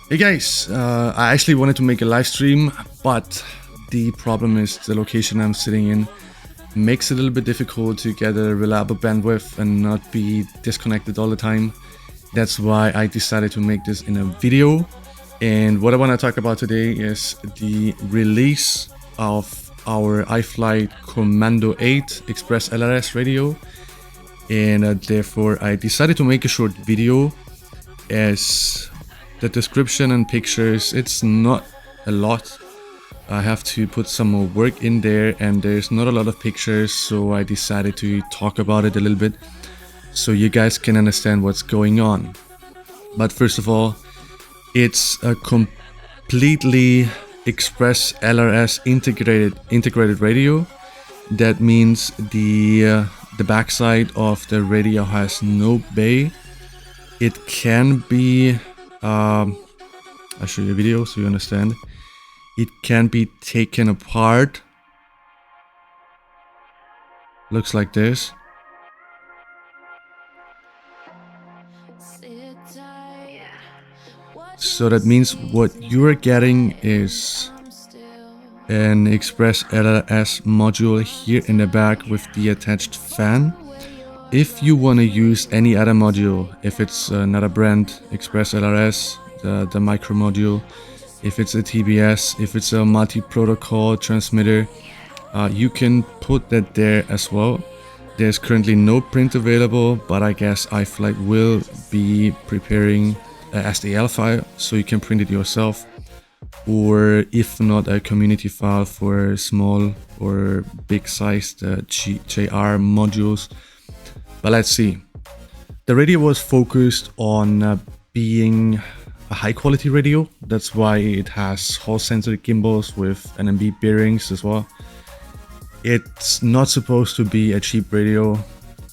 Hey guys, I actually wanted to make a live stream, but the problem is the location I'm sitting in makes it a little bit difficult to get a reliable bandwidth and not be disconnected all the time. That's why I decided to make this in a video. And what I want to talk about today is the release of our iFlight Commando 8 Express ELRS radio. And therefore I decided to make a short video, as the description and pictures, it's not a lot. I have to put some more work in there and there's not a lot of pictures, so I decided to talk about it a little bit so you guys can understand what's going on. But first of all, it's a completely Express ELRS integrated radio. That means the backside of the radio has no bay. It can be I'll show you a video so you understand. It can be taken apart. Looks like this. So that means what you are getting is an Express ELRS module here in the back with the attached fan. If you want to use any other module, if it's another brand, Express ELRS, the micro module, if it's a TBS, if it's a multi-protocol transmitter, you can put that there as well. There's currently no print available, but I guess iFlight will be preparing a STL file so you can print it yourself, or if not, a community file for small or big sized JR modules. But let's see. The radio was focused on being a high quality radio. That's why it has Hall sensor gimbals with NMB bearings as well. It's not supposed to be a cheap radio.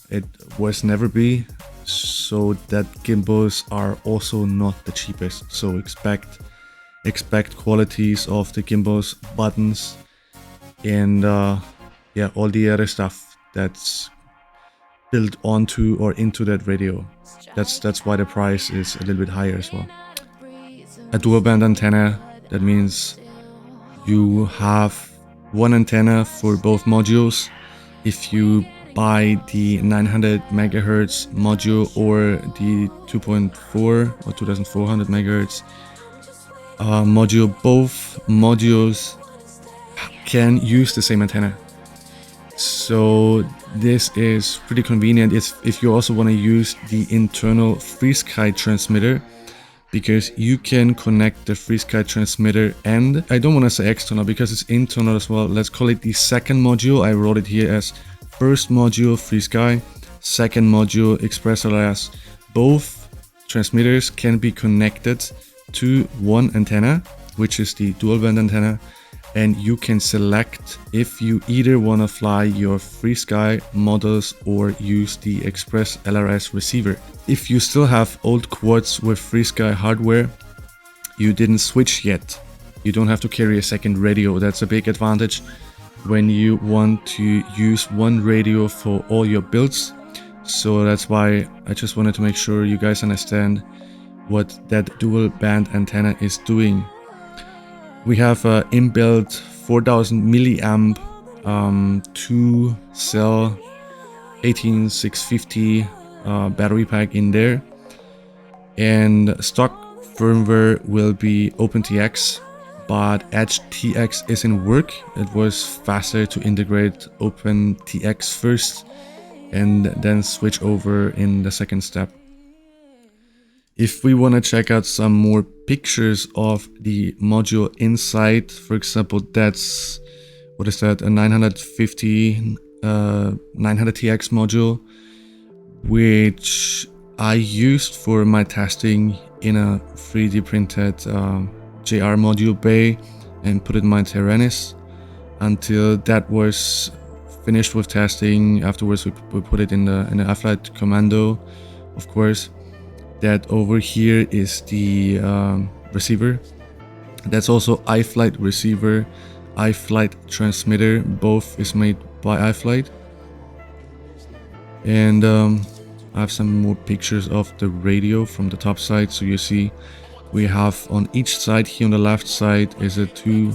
It was never be. So that gimbals are also not the cheapest. So expect qualities of the gimbals, buttons, and yeah, all the other stuff that's built onto or into that radio. That's why the price is a little bit higher as well. A dual band antenna, that means you have one antenna for both modules. If you buy the 900 megahertz module or the 2.4 or 2400 megahertz module, both modules can use the same antenna. So this is pretty convenient if you also want to use the internal FreeSky transmitter, because you can connect the FreeSky transmitter, and I don't want to say external because it's internal as well. Let's call it the second module. I wrote it here as first module FreeSky, second module Express ELRS. Both transmitters can be connected to one antenna, which is the dual band antenna, and you can select if you either want to fly your FreeSky models or use the Express ELRS receiver. If you still have old quads with FreeSky hardware, you didn't switch yet. You don't have to carry a second radio. That's a big advantage when you want to use one radio for all your builds. So that's why I just wanted to make sure you guys understand what that dual band antenna is doing. We have an inbuilt 4000 milliamp 2 cell 18650 battery pack in there, and stock firmware will be OpenTX, but EdgeTX is in work. It was faster to integrate OpenTX first and then switch over in the second step. If we want to check out some more pictures of the module inside, for example, that's, what is that, a 950 900TX module, which I used for my testing in a 3D printed JR module bay and put it in my Tyrannis until that was finished with testing. Afterwards we put it in the iFlight Commando, of course. That over here is the receiver. That's also iFlight receiver, iFlight transmitter. Both is made by iFlight. And I have some more pictures of the radio from the top side. So you see We have on each side here on the left side is a 2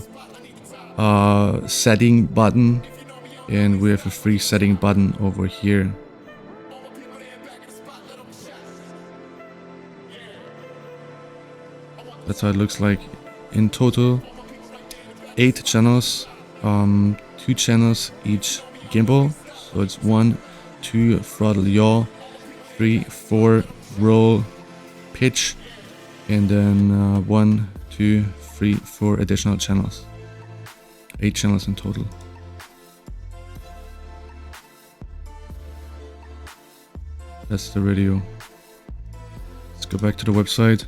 setting button, and we have a 3 setting button over here. That's how it looks like. In total, 8 channels, 2 channels each gimbal. So it's 1, 2 throttle yaw, 3, 4 roll, pitch, and then 1, 2, 3, 4 additional channels. 8 channels in total. That's the radio. Let's go back to the website.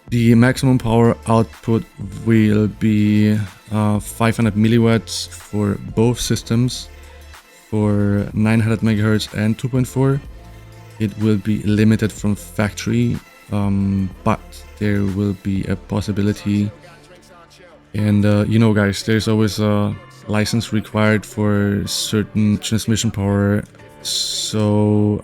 The maximum power output will be 500 milliwatts for both systems, for 900 megahertz and 2.4. It will be limited from factory, but there will be a possibility. And you know, guys, there's always a license required for certain transmission power. So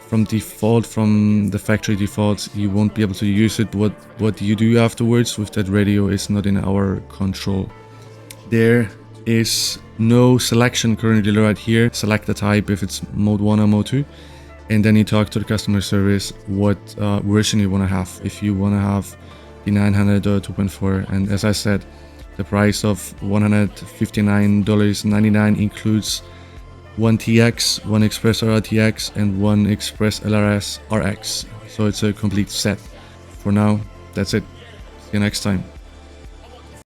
from default, from the factory defaults, you won't be able to use it. What you do afterwards with that radio is not in our control. There is no selection currently right here. Select the type if it's mode 1 or mode 2, and then you talk to the customer service what version you want to have. If you want to have the 900 or 2.4, and as I said, the price of $159.99 includes 1 TX, 1 Express RTX, and 1 Express ELRS RX. So it's a complete set. For now, that's it. See you next time.